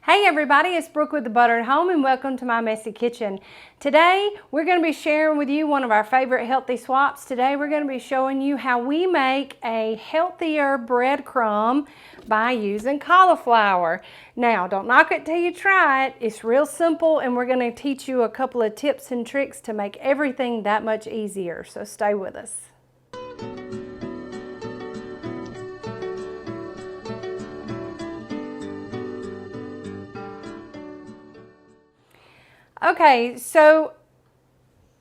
Hey everybody, it's Brooke with the Butter at Home and welcome to my messy kitchen. Today we're going to be sharing with you one of our favorite healthy swaps. Today we're going to be showing you how we make a healthier breadcrumb by using cauliflower. Now don't knock it till you try it. It's real simple and we're going to teach you a couple of tips and tricks to make everything that much easier. So stay with us. Okay, so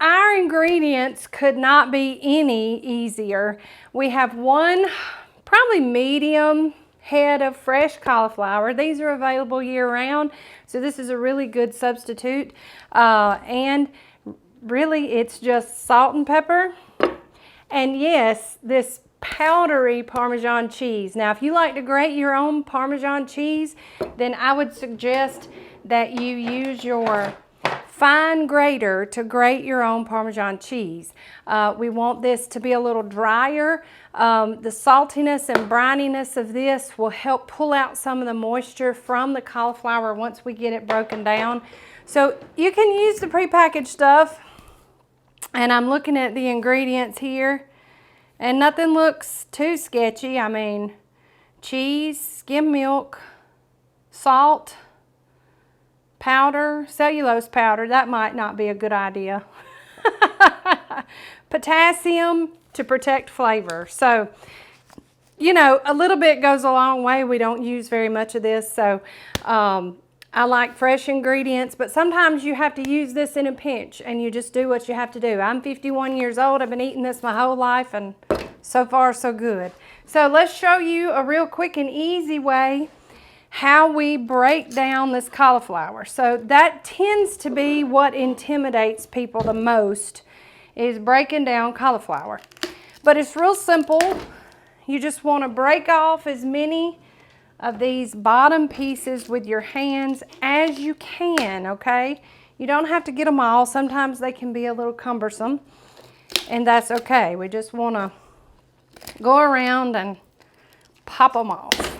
our ingredients could not be any easier. We have one probably medium head of fresh cauliflower. These are available year-round, so this is a really good substitute. And really it's just salt and pepper. And yes, this powdery Parmesan cheese. Now, if you like to grate your own Parmesan cheese, then I would suggest that you use your fine grater to grate your own Parmesan cheese. We want this to be a little drier. The saltiness and brininess of this will help pull out some of the moisture from the cauliflower once we get it broken down. So you can use the prepackaged stuff, and I'm looking at the ingredients here and nothing looks too sketchy. I mean, cheese, skim milk, salt, powder, cellulose powder, that might not be a good idea. Potassium to protect flavor. So, you know, a little bit goes a long way. We don't use very much of this, so I like fresh ingredients, but sometimes you have to use this in a pinch and you just do what you have to do. I'm 51 years old. I've been eating this my whole life and so far so good. So let's show you a real quick and easy way how we break down this cauliflower. So that tends to be what intimidates people the most, is breaking down cauliflower. But it's real simple. You just want to break off as many of these bottom pieces with your hands as you can, okay? You don't have to get them all. Sometimes they can be a little cumbersome, and that's okay. We just want to go around and pop them off.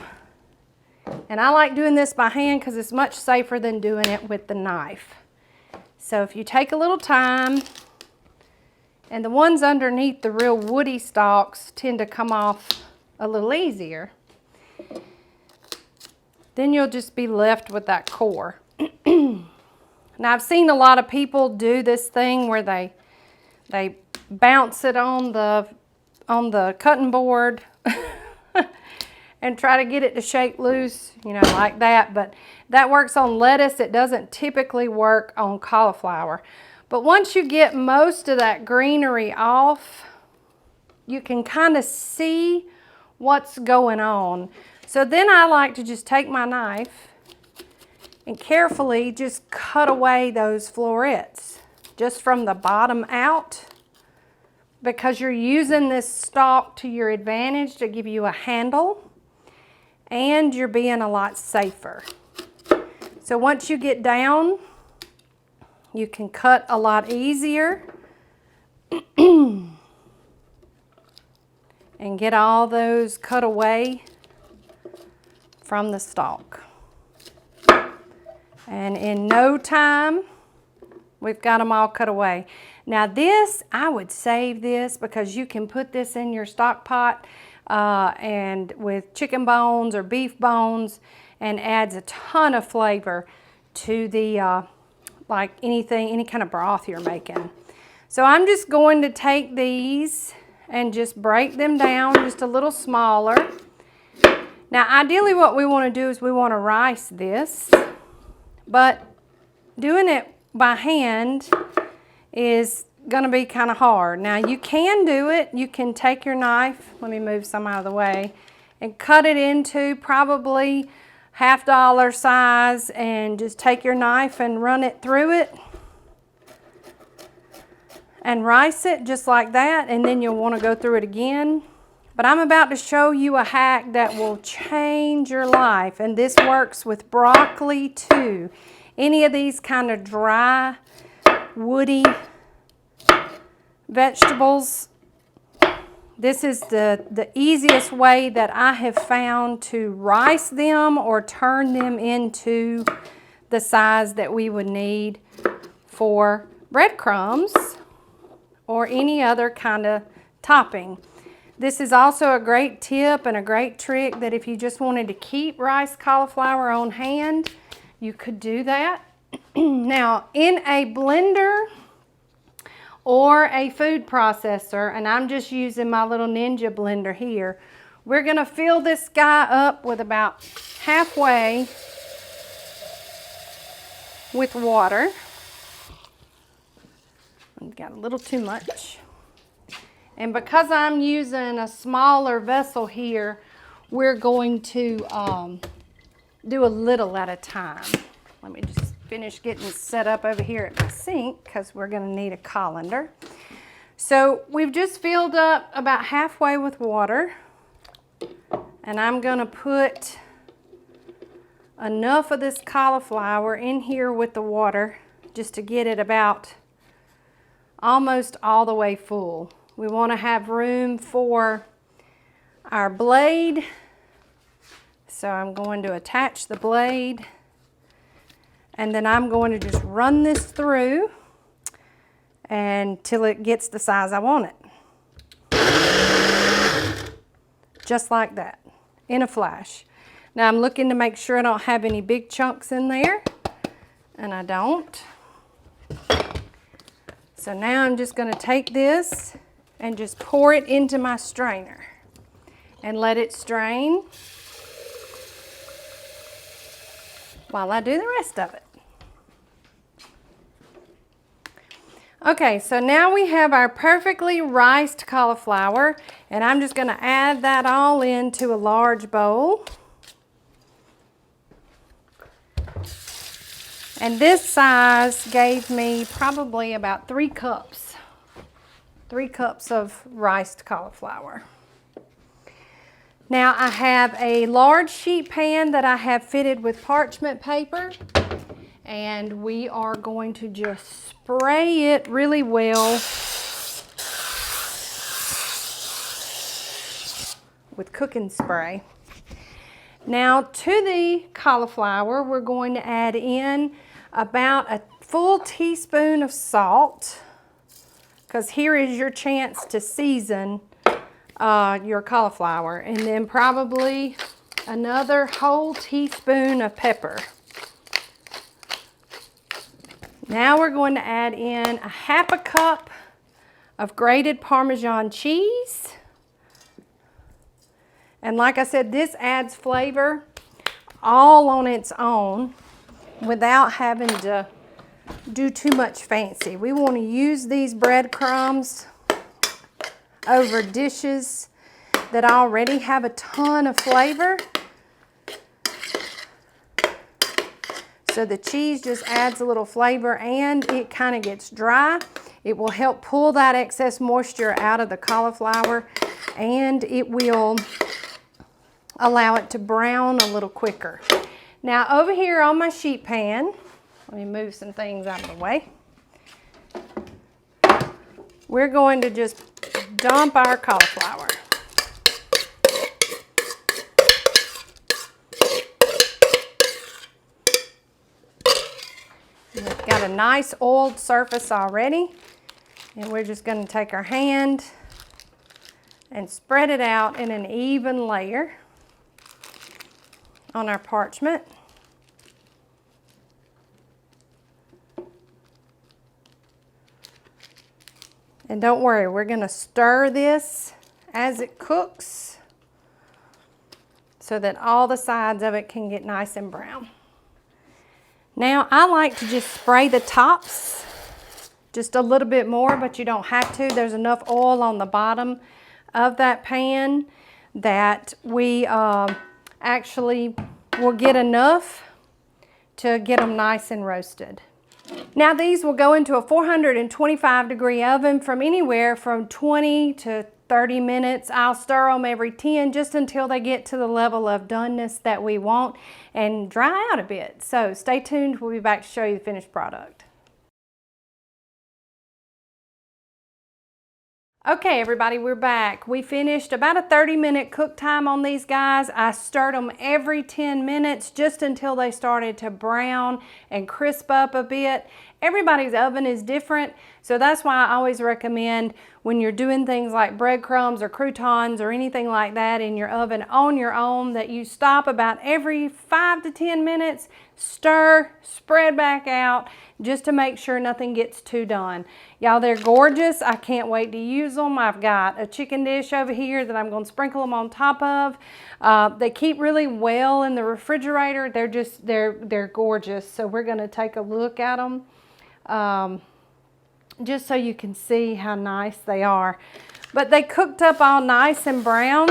And I like doing this by hand because it's much safer than doing it with the knife. So if you take a little time, and the ones underneath the real woody stalks tend to come off a little easier, then you'll just be left with that core. Now I've seen a lot of people do this thing where they bounce it on the cutting board and try to get it to shake loose, you know, like that. But that works on lettuce. It doesn't typically work on cauliflower. But once you get most of that greenery off, you can kind of see what's going on. So then I like to just take my knife and carefully just cut away those florets, just from the bottom out, because you're using this stalk to your advantage to give you a handle, and you're being a lot safer. So once you get down, you can cut a lot easier and get all those cut away from the stalk. And in no time, we've got them all cut away. Now this, I would save this because you can put this in your stock pot and with chicken bones or beef bones, and adds a ton of flavor to the like any kind of broth you're making. So I'm just going to take these and just break them down just a little smaller. Now ideally what we want to do is we want to rice this, but doing it by hand is going to be kind of hard. Now you can do it. You can take your knife, let me move some out of the way, and cut it into probably $1/2 size, and just take your knife and run it through it and rice it just like that, and then you'll want to go through it again. But I'm about to show you a hack that will change your life, and this works with broccoli too. Any of these kind of dry, woody vegetables, This is the easiest way that I have found to rice them or turn them into the size that we would need for breadcrumbs or any other kind of topping. This is also a great tip and a great trick that if you just wanted to keep rice cauliflower on hand, you could do that. Now, in a blender or a food processor, and I'm just using my little Ninja blender here, we're gonna fill this guy up with about halfway with water. I've got a little too much. And because I'm using a smaller vessel here, we're going to do a little at a time. Let me just finish getting set up over here at my sink because we're going to need a colander. So we've just filled up about halfway with water, and I'm going to put enough of this cauliflower in here with the water just to get it about almost all the way full. We want to have room for our blade, so I'm going to attach the blade, and then I'm going to just run this through until it gets the size I want it. Just like that, in a flash. Now I'm looking to make sure I don't have any big chunks in there, and I don't. So now I'm just going to take this and just pour it into my strainer and let it strain while I do the rest of it. Okay, so now we have our perfectly riced cauliflower, and I'm just going to add that all into a large bowl. And this size gave me probably about 3 cups. 3 cups of riced cauliflower. Now I have a large sheet pan that I have fitted with parchment paper, and we are going to just spray it really well with cooking spray. Now to the cauliflower, we're going to add in about a full teaspoon of salt, because here is your chance to season your cauliflower, and then probably another whole teaspoon of pepper. Now we're going to add in a half a cup of grated Parmesan cheese. And like I said, this adds flavor all on its own without having to do too much fancy. We want to use these breadcrumbs over dishes that already have a ton of flavor. So the cheese just adds a little flavor, and it kind of gets dry. It will help pull that excess moisture out of the cauliflower, and it will allow it to brown a little quicker. Now over here on my sheet pan, let me move some things out of the way. We're going to just dump our cauliflower. We've got a nice oiled surface already, and we're just going to take our hand and spread it out in an even layer on our parchment. And don't worry, we're going to stir this as it cooks so that all the sides of it can get nice and brown. Now I like to just spray the tops just a little bit more, but you don't have to. There's enough oil on the bottom of that pan that we actually will get enough to get them nice and roasted. Now these will go into a 425-degree oven from anywhere from 20 to 30 minutes. I'll stir them every 10 just until they get to the level of doneness that we want and dry out a bit. So stay tuned, we'll be back to show you the finished product. Okay, everybody, we're back. We finished about a 30-minute cook time on these guys. I stirred them every 10 minutes just until they started to brown and crisp up a bit. Everybody's oven is different, so that's why I always recommend when you're doing things like breadcrumbs or croutons or anything like that in your oven on your own, that you stop about every 5 to 10 minutes, stir, spread back out, just to make sure nothing gets too done. Y'all, they're gorgeous. I can't wait to use them. I've got a chicken dish over here that I'm going to sprinkle them on top of. They keep really well in the refrigerator. They're gorgeous. So we're going to take a look at them just so you can see how nice they are. But they cooked up all nice and brown.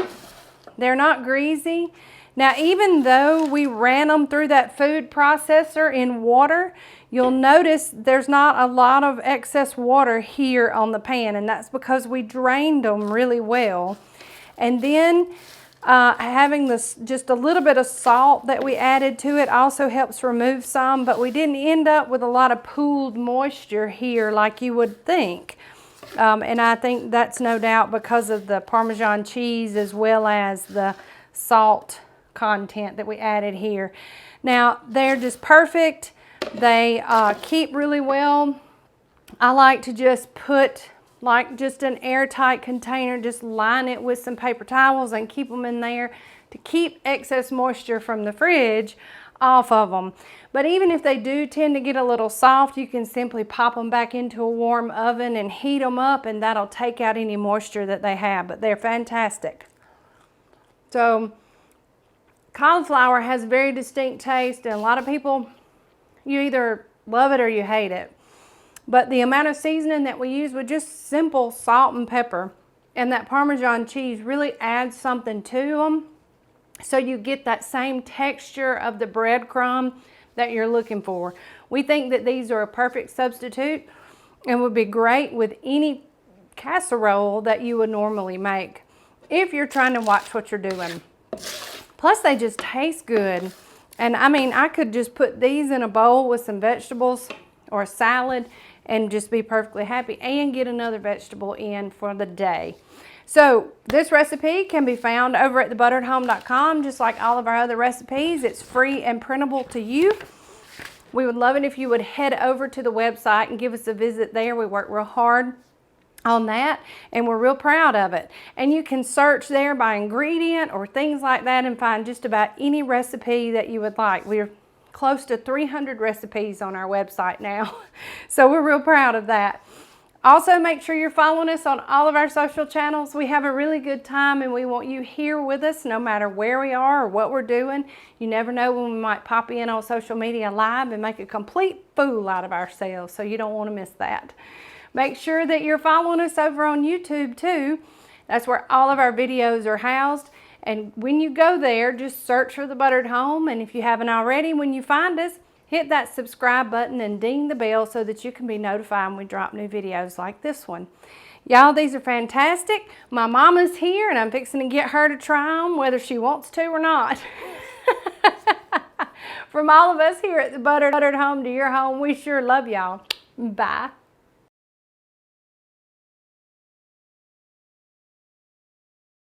They're not greasy. Now, even though we ran them through that food processor in water, you'll notice there's not a lot of excess water here on the pan, and that's because we drained them really well. And then having this just a little bit of salt that we added to it also helps remove some, but we didn't end up with a lot of pooled moisture here like you would think. And I think that's no doubt because of the Parmesan cheese as well as the salt content that we added here. Now, they're just perfect. They keep really well. I like to just put like just an airtight container, just line it with some paper towels and keep them in there to keep excess moisture from the fridge off of them. But even if they do tend to get a little soft, you can simply pop them back into a warm oven and heat them up, and that'll take out any moisture that they have. But they're fantastic. So cauliflower has a very distinct taste, and a lot of people, you either love it or you hate it. But the amount of seasoning that we use with just simple salt and pepper and that Parmesan cheese really adds something to them, so you get that same texture of the breadcrumb that you're looking for. We think that these are a perfect substitute and would be great with any casserole that you would normally make if you're trying to watch what you're doing. Plus, they just taste good. And I mean, I could just put these in a bowl with some vegetables or a salad and just be perfectly happy and get another vegetable in for the day. So this recipe can be found over at thebutteredhome.com, just like all of our other recipes. It's free and printable to you. We would love it if you would head over to the website and give us a visit there. We work real hard on that, and we're real proud of it. And you can search there by ingredient or things like that and find just about any recipe that you would like. We're close to 300 recipes on our website now, so we're real proud of that. Also, make sure you're following us on all of our social channels. We have a really good time, and we want you here with us no matter where we are or what we're doing. You never know when we might pop in on social media live and make a complete fool out of ourselves, so you don't want to miss that. Make sure that you're following us over on YouTube too. That's where all of our videos are housed. And when you go there, just search for The Buttered Home. And if you haven't already, when you find us, hit that subscribe button and ding the bell so that you can be notified when we drop new videos like this one. Y'all, these are fantastic. My mama's here, and I'm fixing to get her to try them, whether she wants to or not. From all of us here at The Buttered Home to your home, we sure love y'all. Bye.